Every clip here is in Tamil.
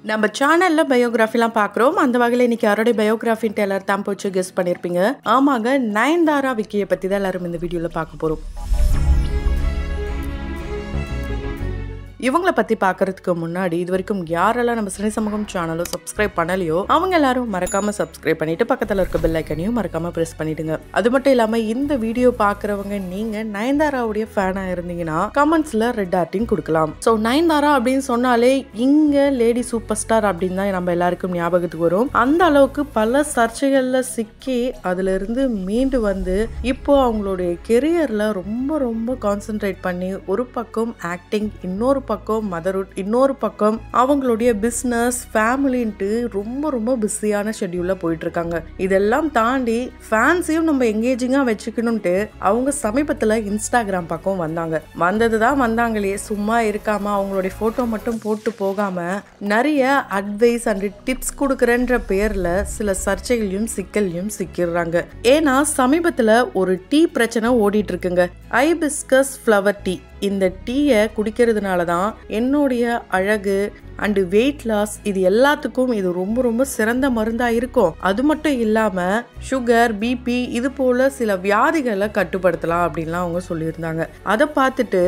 நம்ம சேனல்ல பயோகிராஃபிலாம் பார்க்குறோம். அந்த வகையில் இன்னைக்கு யாரோடைய பயோகிராஃபின்ட்டு எல்லாரும் தான் போச்சு கெஸ் பண்ணியிருப்பீங்க. ஆமாங்க, நயன்தாரா விக்கியை பற்றி தான் எல்லாரும் இந்த வீடியோவில் பார்க்க போகிறோம். இவங்களை பற்றி பார்க்கறதுக்கு முன்னாடி இது வரைக்கும் யாரெல்லாம் நம்ம சினி சமூகம் சேனலும் சப்ஸ்கிரைப் பண்ணலையோ அவங்க எல்லாரும் மறக்காம சப்ஸ்கிரைப் பண்ணிட்டு பக்கத்தில் இருக்க பெல் ஐக்கனையும் மறக்காம ப்ரெஸ் பண்ணிடுங்க. அது மட்டும் இல்லாமல் இந்த வீடியோ பார்க்குறவங்க நீங்க நயன்தாராவுடைய ஃபேனாக இருந்தீங்கன்னா கமெண்ட்ஸ்ல ரெட் ஹார்ட்டிங் கொடுக்கலாம். ஸோ நயன்தாரா அப்படின்னு சொன்னாலே இங்க லேடி சூப்பர் ஸ்டார் அப்படின்னு தான் நம்ம எல்லாருக்கும் ஞாபகத்துக்கு வரும். அந்த அளவுக்கு பல சர்ச்சைகள்ல சிக்கி அதுல இருந்து மீண்டு வந்து இப்போ அவங்களுடைய கெரியர்ல ரொம்ப ரொம்ப கான்சென்ட்ரேட் பண்ணி ஒரு பக்கம் ஆக்டிங், இன்னொரு பக்கம் மதர்ஹுட், இன்னொரு பக்கம் அவங்களுடைய பிசினஸ், ஃபேமிலின்ட்டு ரொம்ப ரொம்ப பிஸியான ஷெட்யூல்ல போயிட்டு இருக்காங்க. இதெல்லாம் தாண்டி ஃபேன்ஸையும் நம்ம எங்கேஜிங்கா வச்சுக்கணும்ட்டு அவங்க சமீபத்துல இன்ஸ்டாகிராம் பக்கம் வந்ததுதான் வந்தாங்களே, சும்மா இருக்காம அவங்களுடைய போட்டோ மட்டும் போட்டு போகாம நிறைய அட்வைஸ் அண்ட் டிப்ஸ் கொடுக்கறன்ற பேர்ல சில சர்ச்சைகளையும் சிக்கலையும் சிக்கிறாங்க. ஏன்னா சமீபத்துல ஒரு டீ பிரச்சனை ஓடிட்டு இருக்குங்க. Hibiscus flower tea. இந்த டீயை குடிக்கிறதுனால தான் என்னுடைய அழகு அண்டு வெயிட் லாஸ் இது எல்லாத்துக்கும் இது ரொம்ப ரொம்ப சிறந்த மருந்தாக இருக்கும். அது மட்டும் இல்லாமல் சுகர், பிபி இது போல சில வியாதிகளை கட்டுப்படுத்தலாம் அப்படின்லாம் அவங்க சொல்லியிருந்தாங்க. அதை பார்த்துட்டு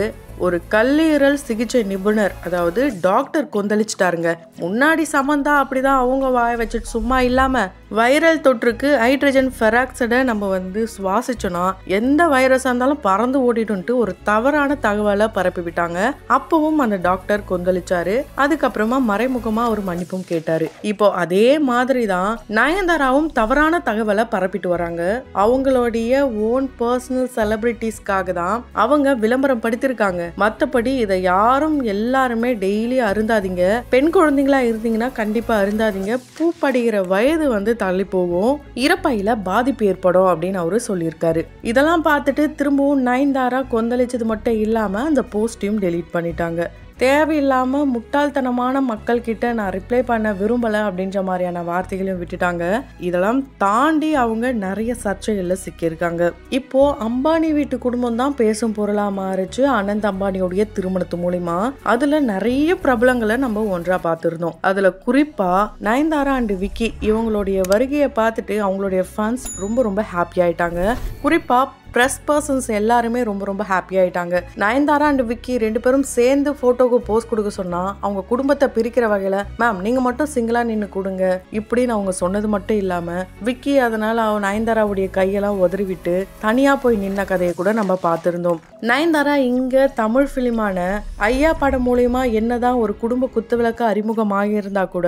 ஒரு கல்லீரல் சிகிச்சை நிபுணர், அதாவது டாக்டர் கொந்தளிச்சிட்டாருங்க. முன்னாடி சமந்தா அப்படிதான் அவங்க வாய வச்சுட்டு சும்மா இல்லாம வைரல் தொற்றுக்கு ஹைட்ரஜன் பெராக்சைடை நம்ம சுவாசிச்சோன்னா எந்த வைரஸா இருந்தாலும் பறந்து ஓடிட்டு ஒரு தவறான தகவலை பரப்பி விட்டாங்க. அப்பவும் அந்த டாக்டர் கொந்தளிச்சாரு. அதுக்கப்புறமா மறைமுகமா ஒரு மன்னிப்பும் கேட்டாரு. இப்போ அதே மாதிரி தான் நயன்தாராவும் தவறான தகவலை பரப்பிட்டு வராங்க. அவங்களுடைய ஓன் பர்சனல் செலிபிரிட்டிஸ்க்காக தான் அவங்க விளம்பரம் படுத்திருக்காங்க. மத்தபடி இதை யாரும் எல்லாருமே டெய்லி அருந்தாதீங்க. பெண் குழந்தைங்களா இருந்தீங்கன்னா கண்டிப்பா அருந்தாதீங்க. பூப்படிகிற வயது தள்ளி போகும், இறப்பையில பாதிப்பு ஏற்படும் அப்படின்னு அவரு சொல்லியிருக்காரு. இதெல்லாம் பார்த்துட்டு திரும்பவும் நயன்தாரா கொந்தளிச்சது மட்டும் இல்லாம அந்த போஸ்டையும் டெலீட் பண்ணிட்டாங்க. தேவையில்லாம முட்டாள்தனமான மக்கள் கிட்ட நான் ரிப்ளை பண்ண விரும்பல அப்படின்ற மாதிரியான வார்த்தைகளையும் விட்டுட்டாங்க. இதெல்லாம் தாண்டி அவங்க நிறைய சர்ச்சைகள்ல சிக்கியிருக்காங்க. இப்போ அம்பானி வீட்டு குடும்பம் தான் பேசும் பொருளா மாறிச்சு அனந்த் அம்பானியோடைய திருமணத்து மூலியமா. அதுல நிறைய பிரபலங்களை நம்ம ஒன்றா பார்த்திருந்தோம். அதுல குறிப்பா நயன்தாரா அண்ட் விக்கி இவங்களுடைய வருகையை பார்த்துட்டு அவங்களுடைய ஃபேன்ஸ் ரொம்ப ரொம்ப ஹாப்பி ஆயிட்டாங்க. குறிப்பா பிரஸ் பர்சன்ஸ் எல்லாருமே ரொம்ப ரொம்ப ஹாப்பி ஆயிட்டாங்க. நயன்தாரா அண்ட் விக்கி ரெண்டு பேரும் சேர்ந்து போட்டோக்கு போஸ்ட் கொடுக்க சொன்னா அவங்க குடும்பத்தை பிரிக்கிற வகையில மேம் நீங்க மட்டும் சிங்கிளா நின்று கொடுங்க இப்படின்னு அவங்க சொன்னது மட்டும் இல்லாம விக்கி அதனால நயன்தாராவுடைய கையெல்லாம் உதறிவிட்டு தனியா போய் நின்ன கதையை கூட நம்ம பார்த்திருந்தோம். நயன்தாரா இங்க தமிழ் பிலிமான ஐயா படம் மூலியமா என்னதான் ஒரு குடும்ப குத்துவிளக்கு அறிமுகமாக இருந்தா கூட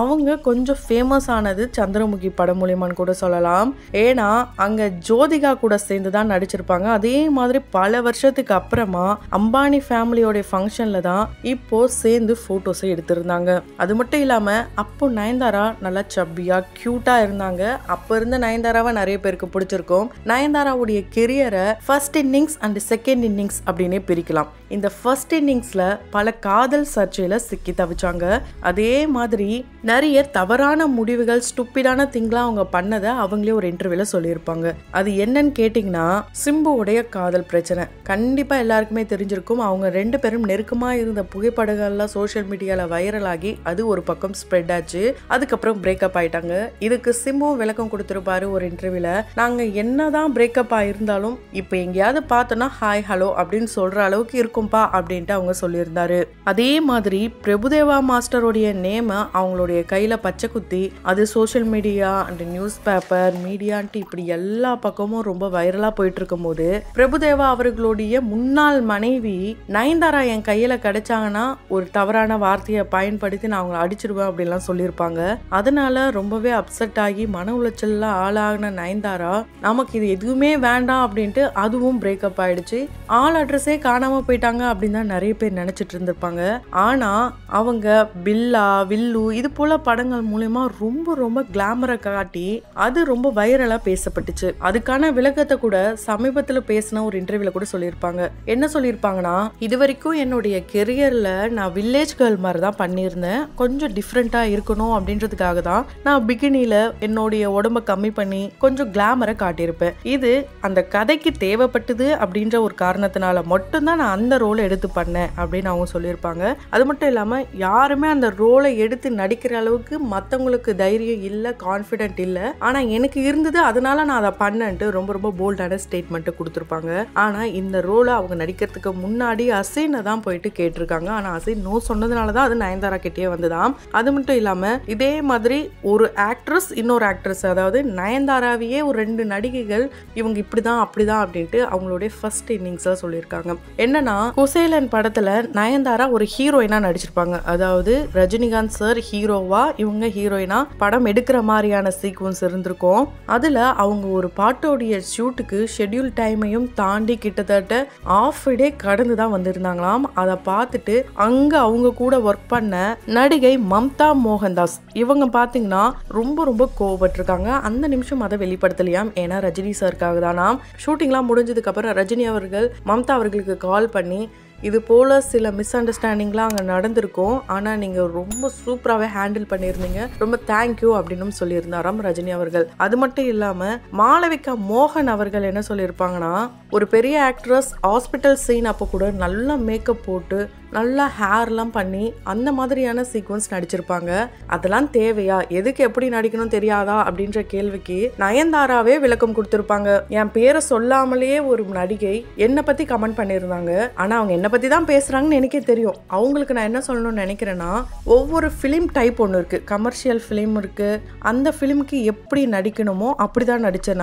அவங்க கொஞ்சம் ஃபேமஸ் ஆனது சந்திரமுகி படம் மூலியமான்னு கூட சொல்லலாம். ஏன்னா அங்க ஜோதிகா கூட சேர்ந்துதான் நடிச்சிருப்பாங்க. அதே மாதிரி பல வருஷத்துக்கு அப்புறமா அம்பானி ஃபேமிலியோட ஃபங்க்ஷன்ல தான் இப்போ சேர்ந்து போட்டோஸை எடுத்திருந்தாங்க. அது மட்டும் இல்லாம அப்போ நயன்தாரா நல்லா சப்பியா கியூட்டா இருந்தாங்க. அப்ப இருந்த நயன்தாராவை நிறைய பேருக்கு பிடிச்சிருக்கும். நயன்தாராவுடைய கெரியரை first innings and second innings அப்படின்னே பிரிக்கலாம். இந்த ஃபர்ஸ்ட் இன்னிங்ஸ்ல பல காதல் சர்ச்சையில சிக்கி தவிச்சாங்க. அதே மாதிரி நிறைய தவறான முடிவுகள், ஸ்டூப்பிடான திங்லாம் அவங்க பண்ணதை அவங்களே ஒரு இன்டர்வியூல சொல்லியிருப்பாங்க. அது என்னன்னு கேட்டீங்கன்னா சிம்புவுடைய காதல் பிரச்சனை. கண்டிப்பா எல்லாருக்குமே தெரிஞ்சிருக்கும். அவங்க ரெண்டு பேரும் நெருக்கமா இருந்த புகைப்படங்கள்லாம் சோசியல் மீடியால வைரல் ஆகி அது ஒரு பக்கம் ஸ்ப்ரெட் ஆச்சு. அதுக்கப்புறம் பிரேக்கப் ஆயிட்டாங்க. இதுக்கு சிம்புவும் விளக்கம் கொடுத்திருப்பாரு ஒரு இன்டர்வியூல. நாங்க என்னதான் பிரேக்கப் ஆயிருந்தாலும் இப்ப எங்கேயாவது பார்த்தோம்னா ஹாய் ஹலோ அப்படின்னு சொல்ற அளவுக்கு இருக்கும்பா அப்படின்ட்டு அவங்க சொல்லியிருந்தாரு. அதே மாதிரி பிரபுதேவா மாஸ்டருடைய நேம அவங்களுடைய கையில பச்சை குத்தி அது social media and newspaper மீடியான்ட்டு இப்படி எல்லா பக்கமும் ரொம்ப வைரலா போயிட்டு இருக்கும் போது பிரபுதேவா அவர்களுடைய முன்னாள் மனைவி நயன்தாரா என் கையில கிடைச்சாங்கன்னா ஒரு தவறான வார்த்தையை பயன்படுத்தி நான் அவங்களை அடிச்சிருவேன் அப்படின்லாம் சொல்லியிருப்பாங்க. அதனால ரொம்பவே அப்செட் ஆகி மன உளைச்சல்ல ஆளாகின நயன்தாரா நமக்கு இது எதுவுமே வேண்டாம் அப்படின்ட்டு அதுவும் பிரேக்கப் ஆயிடுச்சு. ஆள் அட்ரஸே காணாம போயிட்டாங்க அப்படின்னு தான் நிறைய பேர் நினைச்சிட்டு இருந்திருப்பாங்க. ஆனா அவங்க பில்லா, வில்லு இது போல படங்கள் மூலமா ரொம்ப ரொம்ப கிளாமரை காட்டி அது ரொம்ப வைரலா பேசப்பட்டுச்சு. அதுக்கான விளக்கத்தை கூட சமீபத்துல பேசின ஒரு இன்டர்வியூல கூட சொல்லியிருப்பாங்க. என்ன சொல்லியிருப்பாங்கன்னா, இது வரைக்கும் என்னுடைய கெரியர்ல நான் வில்லேஜ் கேர்ள் மாதிரி தான் பண்ணியிருந்தேன். கொஞ்சம் டிஃப்ரெண்டா இருக்கணும் அப்படின்றதுக்காக தான் நான் பிகினில என்னுடைய உடம்ப கம்மி பண்ணி கொஞ்சம் கிளாமரை காட்டியிருப்பேன். இது அந்த கதைக்கு தேவைப்பட்டது அப்படின்ற ஒரு காரணத்தினால மட்டும்தான் நான் அந்த ரோலை எடுத்து பண்ணேன் அப்படின்னு அவங்க சொல்லியிருப்பாங்க. அது மட்டும் இல்லாம யாருமே அந்த ரோலை எடுத்து நடிக்கிற அளவுக்கு மற்றவங்களுக்கு தைரியம் இல்லை, கான்ஃபிடென்ட் இல்லை. ஆனா எனக்கு இருந்தது, அதனால நான் அதை பண்ணேன்ட்டு ரொம்ப ரொம்ப போல்டான ஸ்டேட்மெண்ட் கொடுத்துருப்பாங்க. ஆனா இந்த ரோலை அவங்க நடிக்கிறதுக்கு முன்னாடி அசீனை தான் போயிட்டு கேட்டிருக்காங்க. ஆனா அசீன் நோ சொன்னதுனாலதான் அது நயன்தாரா கிட்டே வந்துதான். அது மட்டும் இல்லாம இதே மாதிரி ஒரு ஆக்ட்ரஸ் இன்னொரு ஆக்ட்ரஸ், அதாவது நயன்தாராவையே ஒரு 2 நடிகைகள் இவங்க இப்படிதான் அப்படிதான் அப்படின்ட்டு அவங்களுடைய ஃபர்ஸ்ட் இன்னிங்ஸ்ல சொல்லியிருக்காங்க. என்னன்னா, குசேலன் படத்துல நயன்தாரா ஒரு ஹீரோயினா நடிச்சிருப்பாங்க. அதாவது ரஜினிகாந்த் சார் ஹீரோவா, இவங்க ஹீரோயினா படம் எடுக்கிற மாதிரியான சீக்வன்ஸ் இருந்திருக்கும். அதுல அவங்க ஒரு பாட்டோடைய ஷூட்டுக்கு ஷெட்யூல் டைமையும் தாண்டி கிட்டத்தட்ட ஆஃப் டே கடந்து தான் வந்திருந்தாங்களாம். அதை பார்த்துட்டு அங்க அவங்க கூட ஒர்க் பண்ண நடிகை மம்தா மோகன்தாஸ் இவங்க பாத்தீங்கன்னா ரொம்ப ரொம்ப கோவப்பட்டிருக்காங்க. அந்த நிமிஷம் அதை வெளிப்படுத்தலையாம். ஏன்னா ரஜினி சாருக்காக தானா. ஷூட்டிங்லாம் முடிஞ்சதுக்கு அப்புறம் ரஜினி அவர்கள் மம்தா அவர்களுக்கு கால் பண்ணி, இது போல சில மிஸ் அண்டர்ஸ்டாண்டிங்லாம் அங்கே நடந்திருக்கும், ஆனால் நீங்கள் ரொம்ப சூப்பராகவே ஹேண்டில் பண்ணியிருந்தீங்க, ரொம்ப தேங்க்யூ அப்படின்னு சொல்லியிருந்தாராம் ரஜினி அவர்கள். அது மட்டும் இல்லாமல் மாளவிகா மோகன் அவர்கள் என்ன சொல்லியிருப்பாங்கன்னா, ஒரு பெரிய ஆக்ட்ரஸ் ஹாஸ்பிட்டல் சீன் அப்போ கூட நல்லா மேக்கப் போட்டு நல்லா ஹேர்லாம் பண்ணி அந்த மாதிரியான சீக்வன்ஸ் நடிச்சிருப்பாங்க. அதெல்லாம் தேவையா, எதுக்கு எப்படி நடிக்கணும் தெரியாதா அப்படின்ற கேள்விக்கு நயன்தாராவே விளக்கம் கொடுத்திருப்பாங்க. என் பேரை சொல்லாமலேயே ஒரு நடிகை என்னை பத்தி கமெண்ட் பண்ணியிருந்தாங்க. ஆனா அவங்க என்னை பத்தி தான் பேசுறாங்கன்னு எனக்கே தெரியும். அவங்களுக்கு நான் என்ன சொல்லணும்னு நினைக்கிறேன்னா, ஒவ்வொரு ஃபிலிம் டைப் ஒன்று இருக்கு, கமர்ஷியல் ஃபிலிம் இருக்கு. அந்த ஃபிலிமுக்கு எப்படி நடிக்கணுமோ அப்படிதான் நடிச்சேன்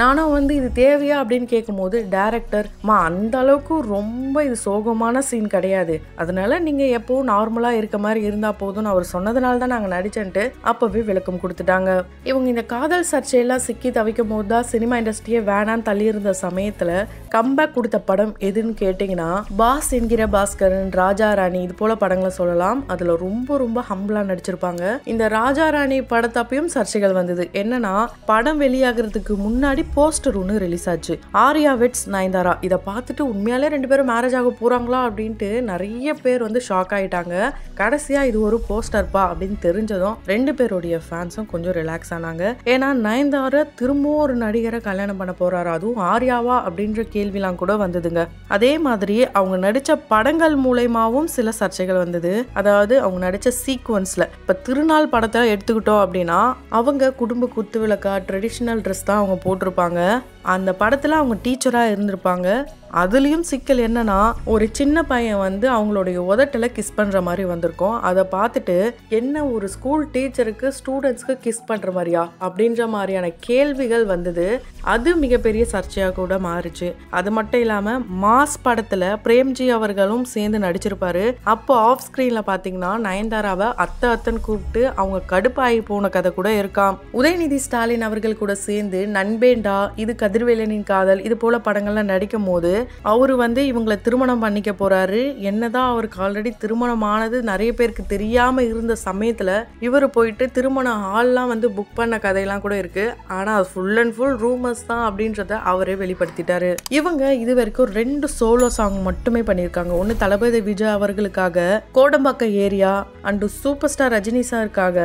நானும் வந்து இது தேவையா அப்படின்னு கேட்கும் போது டைரக்டர், அந்த அளவுக்கு ரொம்ப இது சோகமான சீன் கிடையாது, அதனால நீங்க எப்பவும் நார்மலா இருக்க மாதிரி இருந்தா போதும் அவர் சொன்னதுனால தான் நாங்க நடிச்சேன்ட்டு அப்பவே விளக்கம் கொடுத்துட்டாங்க. இவங்க இந்த காதல் சர்ச்சையெல்லாம் சிக்கி தவிக்கும் போது தான் சினிமா இண்டஸ்ட்ரியே வேணான்னு தள்ளி இருந்த சமயத்துல கம்பேக் கொடுத்த படம் எதுன்னு கேட்டீங்கன்னா, பாஸ் என்கிற பாஸ்கரன், ராஜா ராணி, இது போல படங்களை சொல்லலாம். அதுல ரொம்ப ரொம்ப ஹம்பிளா நடிச்சிருப்பாங்க. இந்த ராஜா ராணி படத்தப்பையும் சர்ச்சைகள் வந்தது. என்னன்னா, படம் வெளியாகிறதுக்கு முன்னாடி போஸ்டர் ஒன்று ரிலீஸ் ஆச்சு, ஆர்யா வெட்ஸ் நயன்தாரா. இதை பார்த்துட்டு உண்மையாலே 2 பேரும் மேரேஜ் ஆக போறாங்களா அப்படின்ட்டு நிறைய பேர் வந்து ஷாக் ஆயிட்டாங்க. கடைசியா இது ஒரு போஸ்டர்பா அப்படின்னு தெரிஞ்சதும் 2 பேருடைய ஃபேன்ஸும் கொஞ்சம் ரிலாக்ஸ் ஆனாங்க. ஏன்னா நயன்தாரா திரும்பவும் ஒரு நடிகரை கல்யாணம் பண்ண போறாரு, அதுவும் ஆர்யாவா அப்படின்ற கேள்விலாம் கூட வந்ததுங்க. அதே மாதிரி அவங்க நடிச்ச படங்கள் மூலமாவும் சில சர்ச்சைகள் வந்தது. அதாவது அவங்க நடிச்ச சீக்வன்ஸ்ல, இப்ப திருநாள் படத்தை எடுத்துக்கிட்டோம் அப்படின்னா அவங்க குடும்ப குத்து விளக்கா ட்ரெடிஷனல் ட்ரெஸ் தான் அவங்க போட்டிருப்பாங்க. அந்த படத்துல அவங்க டீச்சரா இருந்திருப்பாங்க. அதுலயும் சிக்கல் என்னன்னா, ஒரு சின்ன பையன் வந்து அவங்களுடைய உதட்டல கிஸ் பண்ற மாதிரி வந்திருக்கும். அதை பார்த்துட்டு என்ன ஒரு ஸ்கூல் டீச்சருக்கு ஸ்டூடெண்ட்ஸ்க்கு கிஸ் பண்ற மாதிரியா அப்படின்ற மாதிரியான கேள்விகள் வந்தது. அது மிகப்பெரிய சர்ச்சையா கூட மாறுச்சு. அது மட்டும் இல்லாம மாஸ் படத்துல பிரேம்ஜி அவர்களும் சேர்ந்து நடிச்சிருப்பாரு. அப்போ ஆஃப் ஸ்கிரீன்ல பாத்தீங்கன்னா நயன்தாராவை அத்தன்னு கூப்பிட்டு அவங்க கடுப்பாகி போன கதை கூட இருக்காம். உதயநிதி ஸ்டாலின் அவர்கள் கூட சேர்ந்து நண்பேண்டா, இது கதிர்வேலனின் காதல், இது போல படங்கள்லாம் நடிக்கும் போது அவரு வந்து இவங்களை திருமணம் பண்ணிக்க போறாரு. என்னதான் அவருக்கு ஆல்ரெடி திருமணம் ஆனது நிறைய பேருக்கு தெரியாம இருந்த சமயத்துல இவரு போயிட்டு திருமண ஹால்லாம் வந்து புக் பண்ண கதையெல்லாம் கூட இருக்கு. ஆனா அது ஃபுல் அண்ட் ஃபுல் ரூமர்ஸ் தான் அப்படின்றத அவரே வெளிப்படுத்திட்டாரு. இவங்க இது வரைக்கும் 2 சோலோ சாங் மட்டுமே பண்ணியிருக்காங்க. ஒன்னு தளபதி விஜய் அவர்களுக்காக Kodambakkam area, and super star Rajini சாருக்காக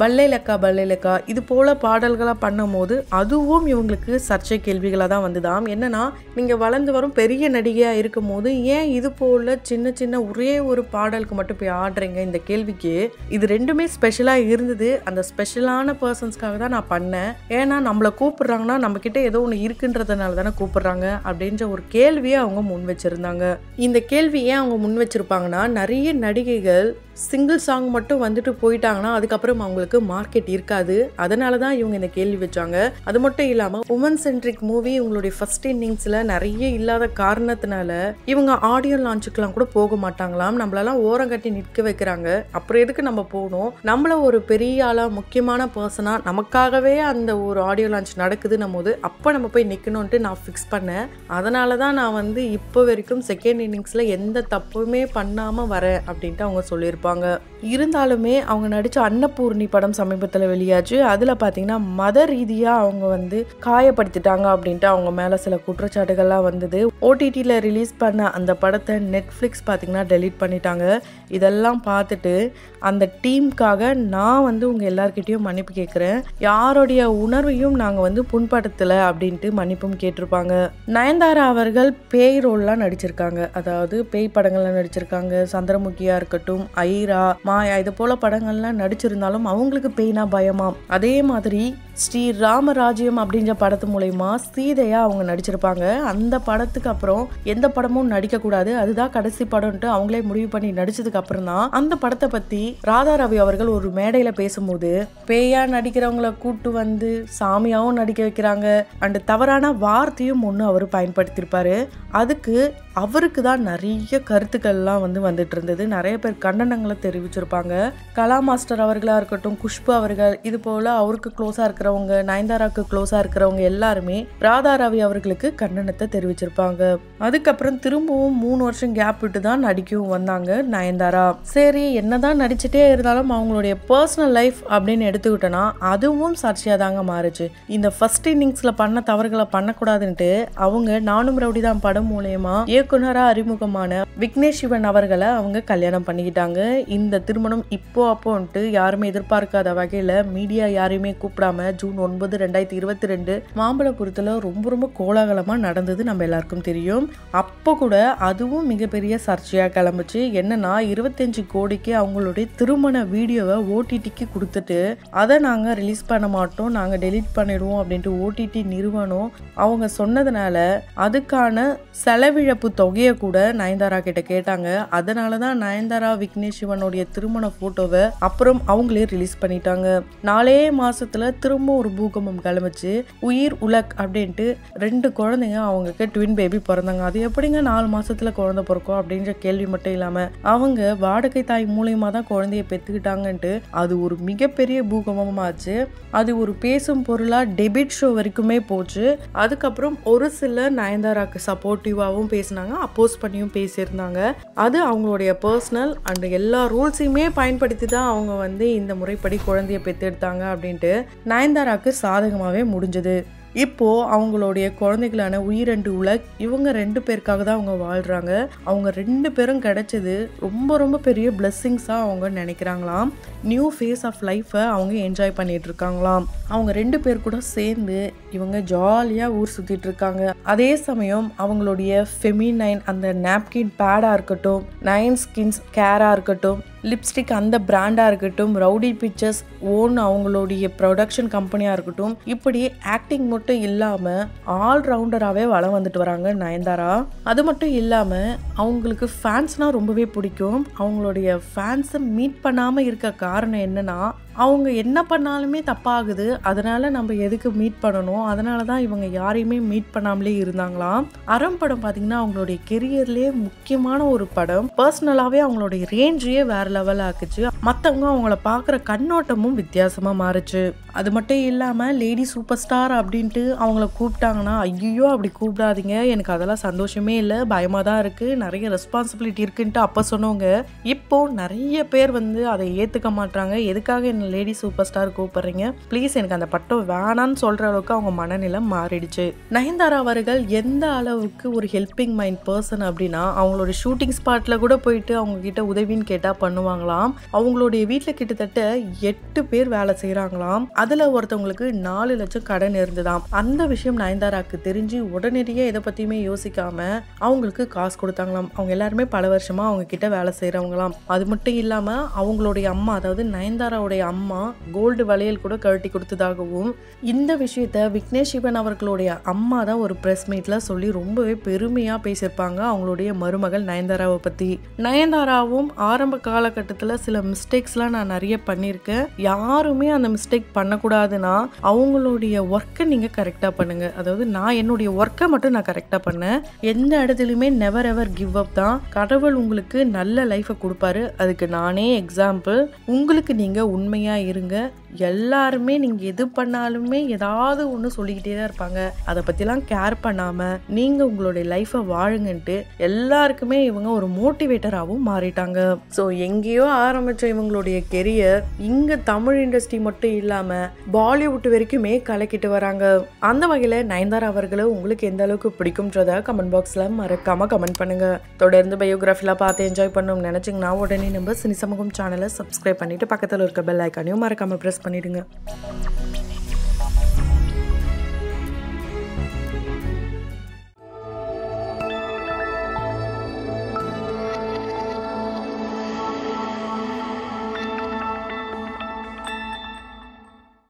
பல்லேலக்கா பல்லேலக்கா, இது போல பாடல்களா பண்ணும் போது அதுவும் இவங்களுக்கு சர்ச்சை கேள்விகளா தான் வந்துதாம். என்னன்னா, நீங்க வளர்ந்து வரும் பெரிய நடிகையா இருக்கும் போது ஏன் இது போல சின்ன சின்ன ஒரே ஒரு பாடலுக்கு மட்டும் போய் ஆடுறீங்க? இந்த கேள்விக்கு இது 2மே ஸ்பெஷலா இருந்தது. அந்த ஸ்பெஷலான பர்சன்ஸ்க்காக தான் நான் பண்ணேன். ஏன்னா நம்மளை கூப்பிடுறாங்கன்னா நம்ம கிட்ட ஏதோ ஒன்று இருக்குன்றதுனால தானே கூப்பிடுறாங்க அப்படின்ற ஒரு கேள்வியை அவங்க முன் வச்சிருந்தாங்க. இந்த கேள்வி ஏன் அவங்க முன் வச்சிருப்பாங்கன்னா, நிறைய நடிகைகள் சிங்கிள் சாங் மட்டும் வந்துட்டு போயிட்டாங்கன்னா அதுக்கப்புறம் அவங்களுக்கு மார்க்கெட் இருக்காது. அதனால தான் இவங்க இந்த கேள்வி வச்சாங்க. அது மட்டும் இல்லாமல் உமன் சென்ட்ரிக் மூவி உங்களுடைய ஃபர்ஸ்ட் இன்னிங்ஸில் நிறைய இல்லாத காரணத்தினால இவங்க ஆடியோ லான்ச்சுக்கெல்லாம் கூட போக மாட்டாங்களாம். நம்மளெல்லாம் ஓரம் கட்டி நிற்க வைக்கிறாங்க. அப்புறம் எதுக்கு நம்ம போகணும்? நம்மள ஒரு பெரிய ஆளாக முக்கியமான பர்சனா நமக்காகவே அந்த ஒரு ஆடியோ லான்ச் நடக்குதுன்னும் போது அப்போ நம்ம போய் நிற்கணும்ட்டு நான் ஃபிக்ஸ் பண்ணேன். அதனால தான் நான் வந்து இப்போ வரைக்கும் செகண்ட் இன்னிங்ஸில் எந்த தப்புமே பண்ணாமல் வரேன் அப்படின்ட்டு அவங்க சொல்லியிருப்பாங்க. இருந்தாலுமே அவங்க நடித்த அன்னபூர்ணி படம் சமீபத்தில் வெளியாச்சு. அதில் பார்த்தீங்கன்னா மத ரீதியாக அவங்க வந்து காயப்படுத்திட்டாங்க அப்படின்ட்டு அவங்க மேலே சில குற்றச்சாட்டுகள்லாம் வந்தது. ஓடிடியில் ரிலீஸ் பண்ண அந்த படத்தை நெட்ஃப்ளிக்ஸ் பார்த்தீங்கன்னா டெலீட் பண்ணிட்டாங்க. இதெல்லாம் பார்த்துட்டு அந்த டீமுக்காக நான் வந்து உங்கள் எல்லார்கிட்டையும் மன்னிப்பு கேட்குறேன். யாருடைய உணர்வையும் நாங்கள் வந்து புண்படுத்தலை அப்படின்ட்டு மன்னிப்பும் கேட்டிருப்பாங்க. நயன்தாரா அவர்கள் பேய் ரோல்லாம் நடிச்சிருக்காங்க. அதாவது பேய் படங்கள்லாம் நடிச்சிருக்காங்க. சந்திரமுகியாக இருக்கட்டும், ஐரா, மாயா இது போல படங்கள்லாம் நடிச்சிருந்தாலும் அவங்களுக்கு பேய்னா பயமாம். அதே மாதிரி ஸ்ரீ ராமராஜ்யம் அப்படின்ற படத்து மூலயமா சீதையா அவங்க நடிச்சிருப்பாங்க. அந்த படத்துக்கு அப்புறம் எந்த படமும் நடிக்கக்கூடாது, அதுதான் கடைசி படம்ட்டு அவங்களே முடிவு பண்ணி நடிச்சதுக்கு அப்புறம் தான் அந்த படத்தை பற்றி ராதா ரவி அவர்கள் ஒரு மேடையில் பேசும்போது பேயா நடிக்கிறவங்களை கூட்டு வந்து சாமியாவும் நடிக்க வைக்கிறாங்க அண்ட் தவறான வார்த்தையும் ஒன்று அவர் பயன்படுத்தியிருப்பாரு. அதுக்கு அவருக்கு தான் நிறைய கருத்துக்கள்லாம் வந்து வந்துட்டு இருந்தது. நிறைய பேர் கண்டனங்களை தெரிவிச்சிருப்பாங்க. கலா மாஸ்டர் அவர்களாக இருக்கட்டும், குஷ்பு அவர்கள், இது போல் அவருக்கு க்ளோஸாக இருக்கிறவங்க, நயன்தாராவுக்கு க்ளோஸாக இருக்கிறவங்க எல்லாருமே ராதா ரவி அவர்களுக்கு கண்டனத்தை தெரிவிச்சிருப்பாங்க. அதுக்கப்புறம் திரும்பவும் 3 வருஷம் கேப் விட்டு தான் நடிக்கவும் வந்தாங்க நயன்தாரா. சரி, என்னதான் நடிச்சுட்டே இருந்தாலும் அவங்களுடைய பர்சனல் லைஃப் அப்படின்னு எடுத்துக்கிட்டோன்னா அதுவும் சர்ச்சையாக தாங்க மாறுச்சு. இந்த ஃபர்ஸ்ட் இன்னிங்ஸில் பண்ண தவறுகளை பண்ணக்கூடாதுன்ட்டு அவங்க நானும் ரவுடி தான் படம் மூலயமா இயக்குனராக அறிமுகமான விக்னேஷ் சிவன் அவர்களை அவங்க கல்யாணம் பண்ணிக்கிட்டாங்க. இந்த திருமணம் இப்போ அப்போன்ட்டு யாருமே எதிர்பார்க்காத வகையில் மீடியா யாரையுமே கூப்பிடாம ஜூன் 9, 2022 மாம்பழபுரத்தில் ரொம்ப கோலாகலமாக நடந்தது நம்ம எல்லாருக்கும் தெரியும். அப்போ கூட அதுவும் மிகப்பெரிய சர்ச்சையாக கிளம்பிச்சு. என்னன்னா 25 கோடிக்கு அவங்களுடைய திருமண வீடியோவை ஓடிடிக்கு கொடுத்துட்டு அதை நாங்கள் ரிலீஸ் பண்ண மாட்டோம், நாங்கள் டெலீட் பண்ணிடுவோம் அப்படின்ட்டு ஓடிடி நிறுவனம் அவங்க சொன்னதுனால அதுக்கான செலவிழப்பு தொகையை கூட நயன்தாரா கிட்ட கேட்டாங்க. அதனால தான் நயன்தாரா விக்னேஷ் சிவனுடைய திருமண போட்டோவை அப்புறம் அவங்களே ரிலீஸ் பண்ணிட்டாங்க. 4 மாசத்துல திரும்ப ஒரு பூகம்பம் கிளம்பிச்சு. உயிர் உலக் அப்படின்ட்டு 2 குழந்தைங்க அவங்களுக்கு ட்வின் பேபி பிறந்தாங்க. அது எப்படிங்க 4 மாசத்துல குழந்தை பிறக்கும் அப்படின்ற கேள்வி மட்டும் இல்லாம அவங்க வாடகை தாய் மூலியமா தான் குழந்தைய பெற்றுக்கிட்டாங்கன்ட்டு அது ஒரு மிகப்பெரிய பூகம்பமாச்சு. அது ஒரு பேசும் பொருளா டெபிட் ஷோ வரைக்குமே போச்சு. அதுக்கப்புறம் ஒரு சில நயன்தாராக்கு சப்போர்ட்டிவாகவும் பேசினாங்க, அப்போஸ் பண்ணியும் பேசியிருந்தாங்க. அது அவங்களுடைய பர்சனல் அண்ட் எல்லா ரூல்ஸையுமே பயன்படுத்தி தான் அவங்க வந்து இந்த முறைப்படி குழந்தைய பெற்றெடுத்தாங்க அப்படின்ட்டு நயன்தாராக்கு சாதகமாகவே முடிஞ்சது. இப்போ அவங்களுடைய குழந்தைகளான உயிரண்டு உலக் இவங்க 2 பேருக்காக தான் அவங்க வாழ்றாங்க. அவங்க 2 பேரும் கிடைச்சது ரொம்ப பெரிய பிளெஸ்ஸிங்ஸாக அவங்க நினைக்கிறாங்களாம். நியூ ஃபேஸ் ஆஃப் லைஃப்பை அவங்க என்ஜாய் பண்ணிட்டு இருக்காங்களாம். அவங்க 2 பேர் கூட சேர்ந்து இவங்க ஜாலியாக ஊர் சுற்றிட்டு இருக்காங்க. அதே சமயம் அவங்களுடைய ஃபெமினைன் அந்த நாப்கின் பேடாக இருக்கட்டும், நைன் ஸ்கின்ஸ் கேராக இருக்கட்டும், லிப்ஸ்டிக் அந்த பிராண்டாக இருக்கட்டும், ரவுடி பிக்சர்ஸ் ஓன் அவங்களுடைய ப்ரொடக்ஷன் கம்பெனியாக இருக்கட்டும், இப்படி ஆக்டிங் மட்டும் இல்லாமல் ஆல்ரவுண்டராகவே வளம் வந்துட்டு வராங்க நயன்தாரா. அது மட்டும் இல்லாமல் அவங்களுக்கு ஃபேன்ஸ்னால் ரொம்பவே பிடிக்கும். அவங்களுடைய ஃபேன்ஸை மீட் பண்ணாமல் இருக்க காரணம் என்னன்னா அவங்க என்ன பண்ணாலுமே தப்பாகுது, அதனால நம்ம எதுக்கு மீட் பண்ணணும், அதனால தான் இவங்க யாரையுமே மீட் பண்ணாமலே இருந்தாங்களாம். அறம் படம் பார்த்தீங்கன்னா அவங்களுடைய கெரியர்லேயே முக்கியமான ஒரு படம். பர்சனலாகவே அவங்களுடைய ரேஞ்சையே வேற லெவல் ஆக்குச்சு. மற்றவங்க அவங்கள பார்க்குற கண்ணோட்டமும் வித்தியாசமாக மாறுச்சு. அது மட்டும் இல்லாமல் லேடி சூப்பர் ஸ்டார் அப்படின்ட்டு அவங்கள கூப்பிட்டாங்கன்னா ஐயோ அப்படி கூப்பிடாதீங்க, எனக்கு அதெல்லாம் சந்தோஷமே இல்லை, பயமாக தான் இருக்குது, நிறைய ரெஸ்பான்சிபிலிட்டி இருக்குன்ட்டு அப்போ சொன்னவங்க இப்போ நிறைய பேர் வந்து அதை ஏற்றுக்க மாட்டாங்க. எதுக்காக என்ன லேடி சூப்பர் ஸ்டார் கூப்பிடுறீங்க, ப்ளீஸ் எனக்கு அந்த பட்டம் வேணான்னு சொல்கிற அளவுக்கு அவங்க மனநிலை மாறிடுச்சு. நயன்தாரா அவர்கள் எந்த அளவுக்கு ஒரு ஹெல்பிங் மைண்ட் பர்சன் அப்படின்னா அவங்களோட ஷூட்டிங் ஸ்பாட்டில் கூட போயிட்டு அவங்க கிட்ட உதவின்னு கேட்டால் பண்ணுவாங்களாம். அவங்களுடைய வீட்டில் கிட்டத்தட்ட 8 பேர் வேலை செய்கிறாங்களாம். அதில் ஒருத்தவங்களுக்கு 4 லட்சம் கடன் இருந்ததாம். அந்த விஷயம் நயன்தாராக்கு தெரிஞ்சு உடனடியே இதை பற்றியுமே யோசிக்காம அவங்களுக்கு காசு கொடுத்தாங்களாம். அவங்க எல்லாருமே பல வருஷமா அவங்க கிட்ட வேலை செய்கிறவங்களாம். அது மட்டும் இல்லாமல் அவங்களுடைய அம்மா, அதாவது நயன்தாராவுடைய அம்மா கோல்டு வளையல் கூட கழட்டி கொடுத்ததாகவும் இந்த விஷயத்த விக்னேஷ் சிவன் அவர்களுடைய அம்மா தான் ஒரு பிரஸ் மீட்ல சொல்லி ரொம்பவே பெருமையாக பேசியிருப்பாங்க அவங்களுடைய மருமகள் நயன்தாராவை பற்றி. நயன்தாராவும் ஆரம்ப காலகட்டத்தில் சில மிஸ்டேக்ஸ்லாம் நான் நிறைய பண்ணியிருக்கேன், யாருமே அந்த மிஸ்டேக் பண்ணக்கூடாதுன்னா அவங்களுடைய ஒர்க்கை நீங்கள் கரெக்டாக பண்ணுங்க, அதாவது நான் என்னுடைய ஒர்க்கை மட்டும் நான் கரெக்டாக பண்ணேன், எந்த இடத்துலையுமே நெவர் எவர் கிவ் அப் தான், கடவுள் உங்களுக்கு நல்ல லைஃபை கொடுப்பாரு, அதுக்கு நானே எக்ஸாம்பிள், உங்களுக்கு நீங்கள் உண்மை அர்ப்பணியாக இருங்க. எல்லாருமே நீங்கள் எது பண்ணாலுமே ஏதாவது ஒன்று சொல்லிக்கிட்டே தான் இருப்பாங்க. அதை பற்றிலாம் கேர் பண்ணாமல் நீங்கள் உங்களுடைய லைஃப்பை வாழுங்கன்ட்டு எல்லாருக்குமே இவங்க ஒரு மோட்டிவேட்டராகவும் மாறிட்டாங்க. ஸோ எங்கேயோ ஆரம்பித்த இவங்களுடைய கெரியர் இங்கே தமிழ் இண்டஸ்ட்ரி மட்டும் இல்லாமல் பாலிவுட் வரைக்குமே கலக்கிட்டு வராங்க. அந்த வகையில் நயன்தாரா அவர்களை உங்களுக்கு எந்த அளவுக்கு பிடிக்கும்ன்றத கமெண்ட் பாக்ஸில் மறக்காமல் கமெண்ட் பண்ணுங்கள். தொடர்ந்து பயோகிராஃபிலாம் பார்த்து என்ஜாய் பண்ணணும்னு நினச்சிங்கன்னா உடனே நம்ம சினி சமூகம் சேனலை சப்ஸ்கிரைப் பண்ணிவிட்டு பக்கத்தில் இருக்க பெல் ஐக்கானையும் மறக்காமல் ப்ரெஸ் பண்ணிவிடுங்க.